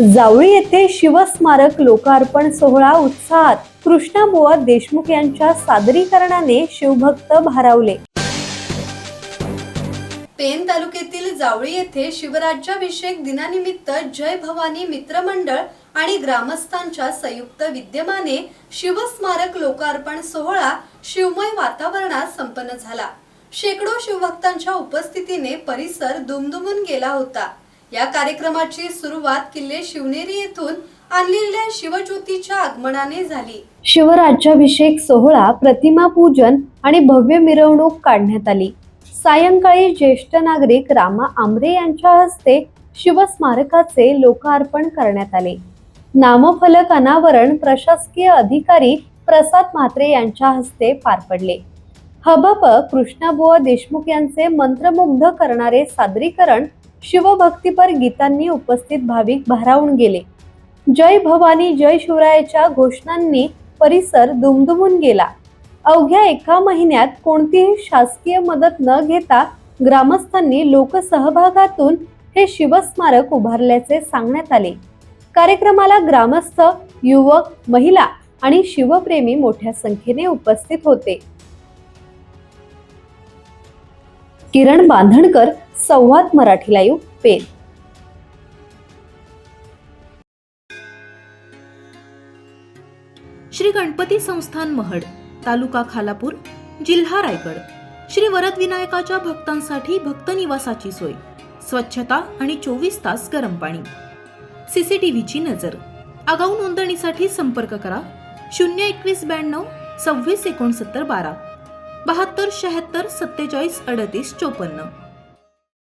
जावळी येथे शिवस्मारक लोकार्पण सोहळा उत्साहात. कृष्णाबुवा देशमुख यांच्या सादरीकरणाने शिवभक्त भारावले. पेन तालुक्यातील जावळी येथे शिवराज्याभिषेक दिनानिमित्त जय भवानी मित्र मंडळ आणि ग्रामस्थांच्या संयुक्त विद्यमाने शिवस्मारक लोकार्पण सोहळा शिवमय वातावरणात संपन्न झाला. शेकडो शिवभक्तांच्या उपस्थितीने परिसर दुमदुमून गेला होता. या कार्यक्रमाची सुरुवात किल्ले शिवनेरी येथून आणलेल्या शिवज्योतीच्या आगमनाने झाली. शिवराज्याभिषेक सोहळा, प्रतिमा पूजन आणि भव्य मिरवणूक काढण्यात आली. सायंकाळी ज्येष्ठ नागरिक रामा आमरे यांच्या हस्ते शिवस्मारकाचे लोकार्पण करण्यात आले. नामफलक अनावरण प्रशासकीय अधिकारी प्रसाद म्हात्रे यांच्या हस्ते पार पडले. हबप कृष्णाबुवा देशमुख यांचे मंत्रमुग्ध करणारे सादरीकरण शिवभक्तीपर गीतांनी उपस्थित भाविक भारावून गेले. जय भवानी जय शिवरायाच्या घोषणांनी परिसर दुमदुमून गेला. अवघ्या एका महिन्यात कोणतीही शासकीय मदत न घेता ग्रामस्थांनी लोकसहभागातून हे शिवस्मारक उभारल्याचे सांगण्यात आले. कार्यक्रमाला ग्रामस्थ, युवक, महिला आणि शिवप्रेमी मोठ्या संख्येने उपस्थित होते. किरण बांधणकर, संवाद मराठी लाईव्ह, पेन. श्री गणपती संस्थान महड, तालुका खालापूर, जिल्हा रायगड. श्री वरदविनायकाच्या भक्तांसाठी भक्त निवासाची सोय, स्वच्छता आणि 24 तास गरम पाणी. सीसीटीव्हीची नजर. आगाऊ नोंदणीसाठी संपर्क करा 02192 26 69 12 72 76 47 38 54.